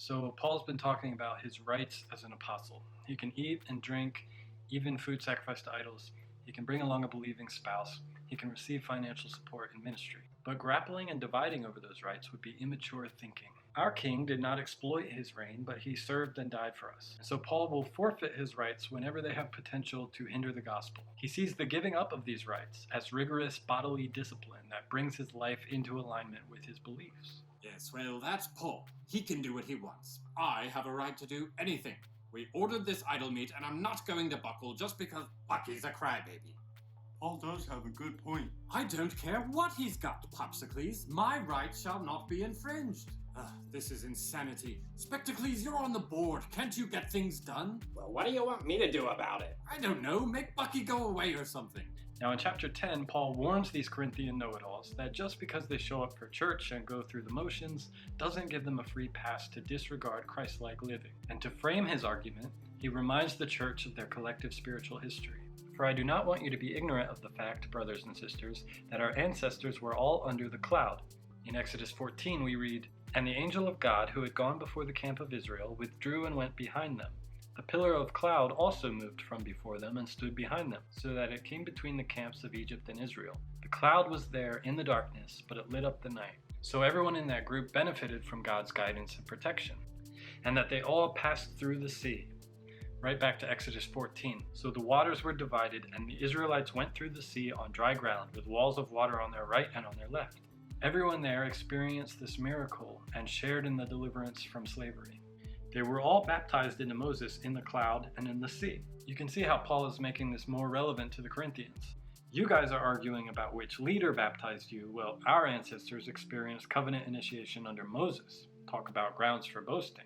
So Paul's been talking about his rights as an apostle. He can eat and drink, even food sacrificed to idols. He can bring along a believing spouse. He can receive financial support in ministry. But grappling and dividing over those rights would be immature thinking. Our king did not exploit his reign, but he served and died for us. And so Paul will forfeit his rights whenever they have potential to hinder the gospel. He sees the giving up of these rights as rigorous bodily discipline that brings his life into alignment with his beliefs. Yes, well, that's Paul. He can do what he wants. I have a right to do anything. We ordered this idol meat, and I'm not going to buckle just because Bucky's a crybaby. Paul does have a good point. I don't care what he's got, Popsicles. My rights shall not be infringed. This is insanity. Spectacles, you're on the board. Can't you get things done? Well, what do you want me to do about it? I don't know. Make Bucky go away or something. Now in chapter 10, Paul warns these Corinthian know-it-alls that just because they show up for church and go through the motions doesn't give them a free pass to disregard Christ-like living. And to frame his argument, he reminds the church of their collective spiritual history. For I do not want you to be ignorant of the fact, brothers and sisters, that our ancestors were all under the cloud. In Exodus 14 we read, "And the angel of God, who had gone before the camp of Israel, withdrew and went behind them. The pillar of cloud also moved from before them and stood behind them, so that it came between the camps of Egypt and Israel. The cloud was there in the darkness, but it lit up the night." So everyone in that group benefited from God's guidance and protection, and that they all passed through the sea. Right back to Exodus 14. So the waters were divided, and the Israelites went through the sea on dry ground, with walls of water on their right and on their left. Everyone there experienced this miracle and shared in the deliverance from slavery. They were all baptized into Moses in the cloud and in the sea. You can see how Paul is making this more relevant to the Corinthians. You guys are arguing about which leader baptized you. Well, our ancestors experienced covenant initiation under Moses. Talk about grounds for boasting.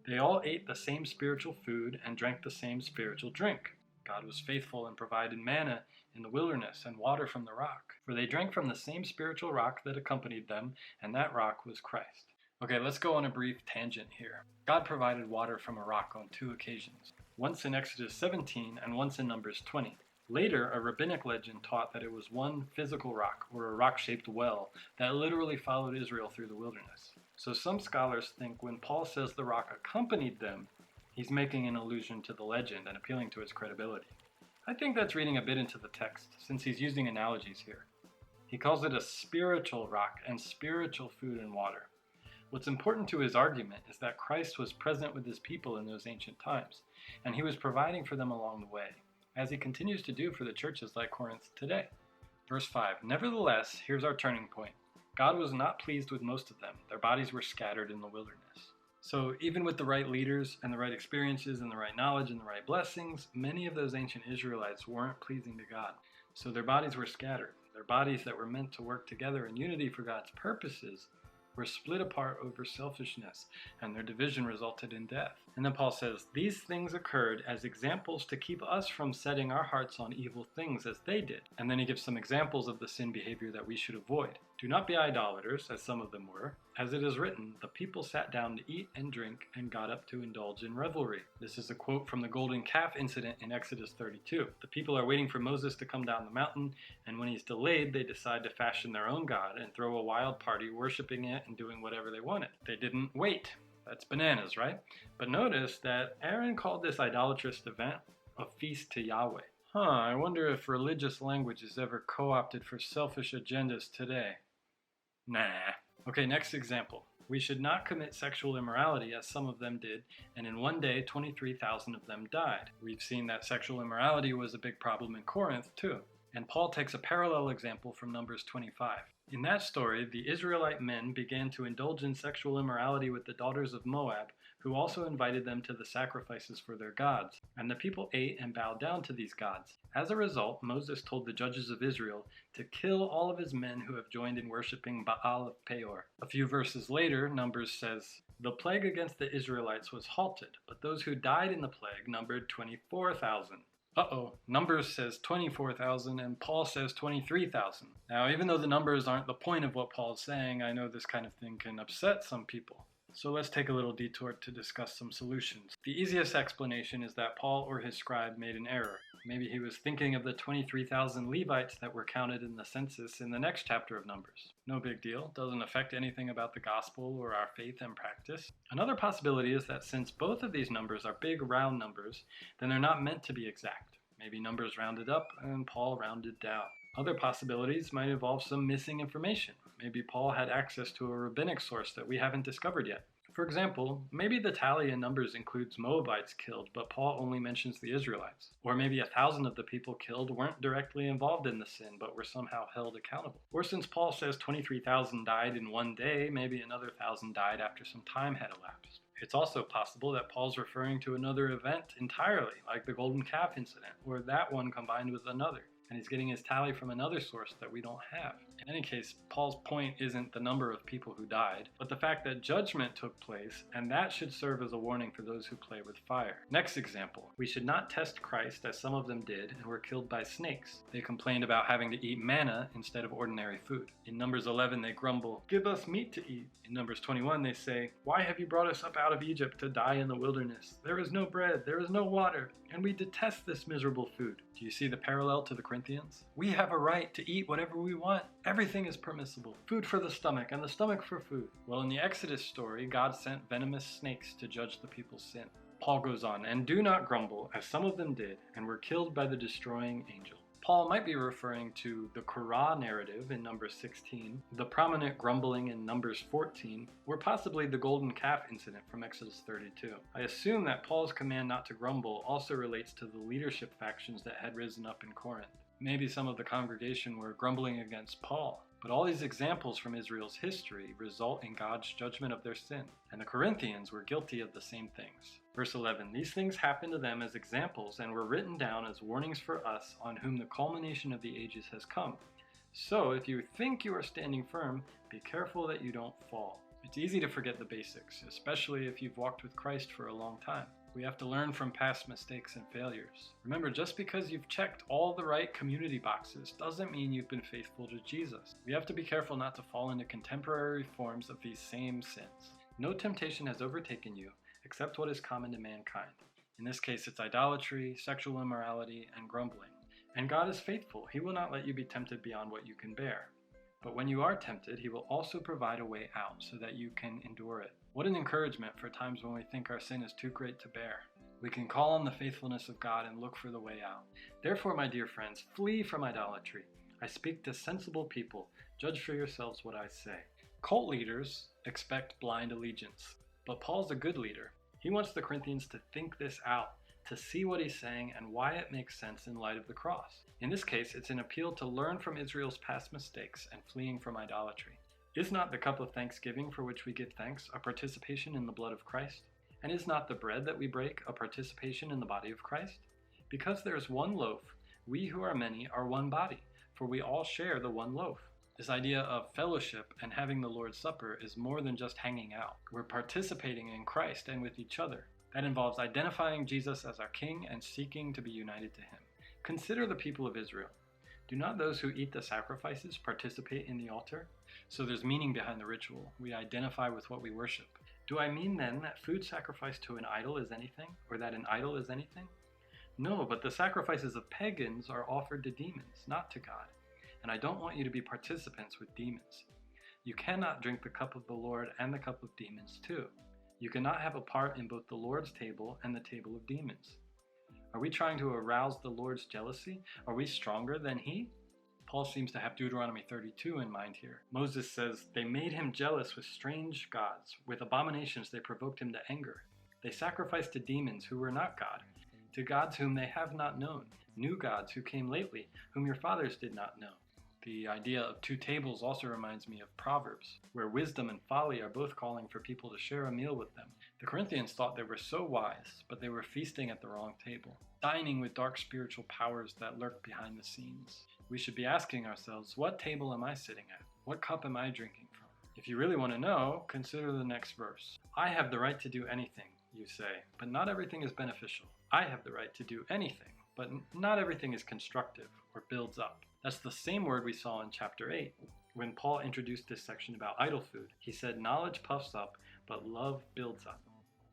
They all ate the same spiritual food and drank the same spiritual drink. God was faithful and provided manna in the wilderness and water from the rock. For they drank from the same spiritual rock that accompanied them, and that rock was Christ. Okay, let's go on a brief tangent here. God provided water from a rock on 2 occasions, once in Exodus 17 and once in Numbers 20. Later, a rabbinic legend taught that it was one physical rock, or a rock-shaped well, that literally followed Israel through the wilderness. So some scholars think when Paul says the rock accompanied them, he's making an allusion to the legend and appealing to its credibility. I think that's reading a bit into the text, since he's using analogies here. He calls it a spiritual rock and spiritual food and water. What's important to his argument is that Christ was present with his people in those ancient times, and he was providing for them along the way, as he continues to do for the churches like Corinth today. Verse 5, "Nevertheless, here's our turning point. God was not pleased with most of them. Their bodies were scattered in the wilderness." So even with the right leaders and the right experiences and the right knowledge and the right blessings, many of those ancient Israelites weren't pleasing to God. So their bodies were scattered. Their bodies that were meant to work together in unity for God's purposes were split apart over selfishness, and their division resulted in death. And then Paul says, "These things occurred as examples to keep us from setting our hearts on evil things as they did." And then he gives some examples of the sin behavior that we should avoid. "Do not be idolaters, as some of them were. As it is written, the people sat down to eat and drink and got up to indulge in revelry." This is a quote from the golden calf incident in Exodus 32. The people are waiting for Moses to come down the mountain, and when he's delayed, they decide to fashion their own god and throw a wild party, worshiping it and doing whatever they wanted. They didn't wait. That's bananas, right? But notice that Aaron called this idolatrous event a feast to Yahweh. I wonder if religious language is ever co-opted for selfish agendas today. Nah. Okay, next example. "We should not commit sexual immorality as some of them did, and in one day 23,000 of them died." We've seen that sexual immorality was a big problem in Corinth too. And Paul takes a parallel example from Numbers 25. In that story, the Israelite men began to indulge in sexual immorality with the daughters of Moab, who also invited them to the sacrifices for their gods. And the people ate and bowed down to these gods. As a result, Moses told the judges of Israel to kill all of his men who have joined in worshiping Baal of Peor. A few verses later, Numbers says, "The plague against the Israelites was halted, but those who died in the plague numbered 24,000. Numbers says 24,000 and Paul says 23,000. Now, even though the numbers aren't the point of what Paul's saying, I know this kind of thing can upset some people. So let's take a little detour to discuss some solutions. The easiest explanation is that Paul or his scribe made an error. Maybe he was thinking of the 23,000 Levites that were counted in the census in the next chapter of Numbers. No big deal, doesn't affect anything about the gospel or our faith and practice. Another possibility is that since both of these numbers are big round numbers, then they're not meant to be exact. Maybe numbers rounded up and Paul rounded down. Other possibilities might involve some missing information. Maybe Paul had access to a rabbinic source that we haven't discovered yet. For example, maybe the tally in Numbers includes Moabites killed, but Paul only mentions the Israelites. Or maybe 1,000 of the people killed weren't directly involved in the sin, but were somehow held accountable. Or since Paul says 23,000 died in one day, maybe another 1,000 died after some time had elapsed. It's also possible that Paul's referring to another event entirely, like the golden calf incident, or that one combined with another, and he's getting his tally from another source that we don't have. In any case, Paul's point isn't the number of people who died, but the fact that judgment took place, and that should serve as a warning for those who play with fire. Next example, we should not test Christ as some of them did and were killed by snakes. They complained about having to eat manna instead of ordinary food. In Numbers 11, they grumble, "Give us meat to eat." In Numbers 21, they say, "Why have you brought us up out of Egypt to die in the wilderness? There is no bread, there is no water, and we detest this miserable food." Do you see the parallel to the Corinthians? We have a right to eat whatever we want. Everything is permissible. Food for the stomach, and the stomach for food. Well, in the Exodus story, God sent venomous snakes to judge the people's sin. Paul goes on, "And do not grumble, as some of them did, and were killed by the destroying angel." Paul might be referring to the Korah narrative in Numbers 16, the prominent grumbling in Numbers 14, or possibly the golden calf incident from Exodus 32. I assume that Paul's command not to grumble also relates to the leadership factions that had risen up in Corinth. Maybe some of the congregation were grumbling against Paul. But all these examples from Israel's history result in God's judgment of their sin, and the Corinthians were guilty of the same things. Verse 11, "These things happened to them as examples and were written down as warnings for us on whom the culmination of the ages has come. So if you think you are standing firm, be careful that you don't fall." It's easy to forget the basics, especially if you've walked with Christ for a long time. We have to learn from past mistakes and failures. Remember, just because you've checked all the right community boxes doesn't mean you've been faithful to Jesus. We have to be careful not to fall into contemporary forms of these same sins. No temptation has overtaken you except what is common to mankind. In this case, it's idolatry, sexual immorality, and grumbling. And God is faithful. He will not let you be tempted beyond what you can bear. But when you are tempted, He will also provide a way out so that you can endure it. What an encouragement for times when we think our sin is too great to bear. We can call on the faithfulness of God and look for the way out. Therefore, my dear friends, flee from idolatry. I speak to sensible people. Judge for yourselves what I say. Cult leaders expect blind allegiance, but Paul's a good leader. He wants the Corinthians to think this out, to see what he's saying and why it makes sense in light of the cross. In this case, it's an appeal to learn from Israel's past mistakes and fleeing from idolatry. Is not the cup of thanksgiving for which we give thanks a participation in the blood of Christ? And is not the bread that we break a participation in the body of Christ? Because there is one loaf, we who are many are one body, for we all share the one loaf. This idea of fellowship and having the Lord's Supper is more than just hanging out. We're participating in Christ and with each other. That involves identifying Jesus as our King and seeking to be united to Him. Consider the people of Israel. Do not those who eat the sacrifices participate in the altar? So there's meaning behind the ritual. We identify with what we worship. Do I mean then that food sacrificed to an idol is anything, or that an idol is anything? No, but the sacrifices of pagans are offered to demons, not to God. And I don't want you to be participants with demons. You cannot drink the cup of the Lord and the cup of demons too. You cannot have a part in both the Lord's table and the table of demons. Are we trying to arouse the Lord's jealousy? Are we stronger than He? Paul seems to have Deuteronomy 32 in mind here. Moses says, "They made him jealous with strange gods. With abominations they provoked him to anger. They sacrificed to demons who were not God, to gods whom they have not known, new gods who came lately, whom your fathers did not know." The idea of two tables also reminds me of Proverbs, where wisdom and folly are both calling for people to share a meal with them. The Corinthians thought they were so wise, but they were feasting at the wrong table, dining with dark spiritual powers that lurk behind the scenes. We should be asking ourselves, what table am I sitting at? What cup am I drinking from? If you really want to know, consider the next verse. I have the right to do anything, you say, but not everything is beneficial. I have the right to do anything, but not everything is constructive or builds up. That's the same word we saw in chapter 8, when Paul introduced this section about idol food. He said, knowledge puffs up, but love builds up.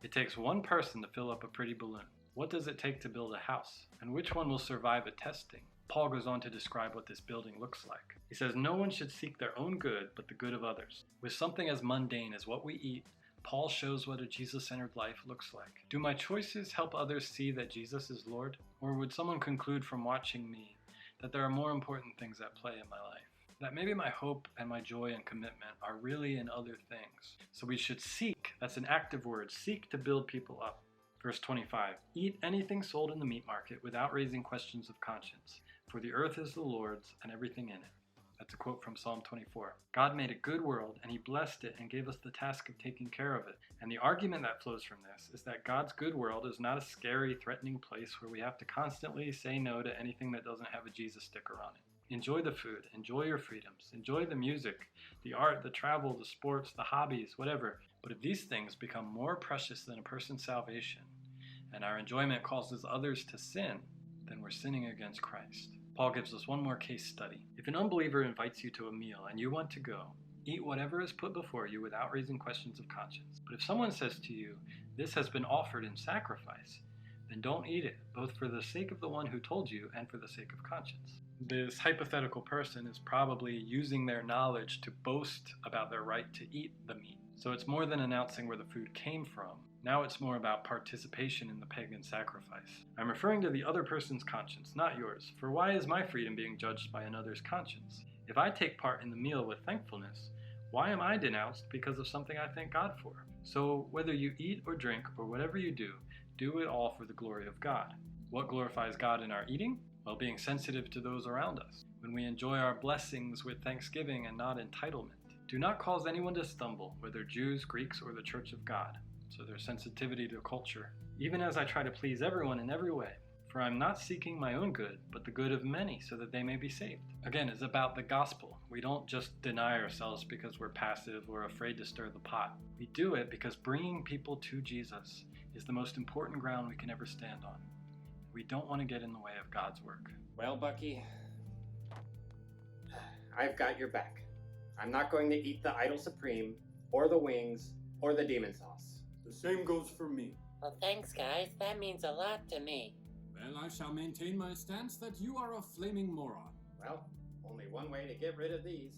It takes one person to fill up a pretty balloon. What does it take to build a house? And which one will survive a testing? Paul goes on to describe what this building looks like. He says, no one should seek their own good, but the good of others. With something as mundane as what we eat, Paul shows what a Jesus-centered life looks like. Do my choices help others see that Jesus is Lord? Or would someone conclude from watching me that there are more important things at play in my life? That maybe my hope and my joy and commitment are really in other things. So we should seek, that's an active word, seek to build people up. Verse 25, eat anything sold in the meat market without raising questions of conscience, for the earth is the Lord's and everything in it. That's a quote from Psalm 24. God made a good world and he blessed it and gave us the task of taking care of it. And the argument that flows from this is that God's good world is not a scary, threatening place where we have to constantly say no to anything that doesn't have a Jesus sticker on it. Enjoy the food, enjoy your freedoms, enjoy the music, the art, the travel, the sports, the hobbies, whatever. But if these things become more precious than a person's salvation, and our enjoyment causes others to sin, then we're sinning against Christ. Paul gives us one more case study. If an unbeliever invites you to a meal and you want to go, eat whatever is put before you without raising questions of conscience. But if someone says to you, this has been offered in sacrifice, then don't eat it, both for the sake of the one who told you and for the sake of conscience. This hypothetical person is probably using their knowledge to boast about their right to eat the meat. So it's more than announcing where the food came from. Now it's more about participation in the pagan sacrifice. I'm referring to the other person's conscience, not yours. For why is my freedom being judged by another's conscience? If I take part in the meal with thankfulness, why am I denounced because of something I thank God for? So whether you eat or drink or whatever you do it all for the glory of God. What glorifies God in our eating? Well, being sensitive to those around us. When we enjoy our blessings with thanksgiving and not entitlement. Do not cause anyone to stumble, whether Jews, Greeks, or the Church of God. So there's sensitivity to culture. Even as I try to please everyone in every way. For I'm not seeking my own good, but the good of many, so that they may be saved. Again, it's about the gospel. We don't just deny ourselves because we're passive or afraid to stir the pot. We do it because bringing people to Jesus is the most important ground we can ever stand on. We don't want to get in the way of God's work. Well, Bucky, I've got your back. I'm not going to eat the Idol Supreme, or the wings, or the demon sauce. The same goes for me. Well, thanks, guys. That means a lot to me. Well, I shall maintain my stance that you are a flaming moron. Well, only one way to get rid of these.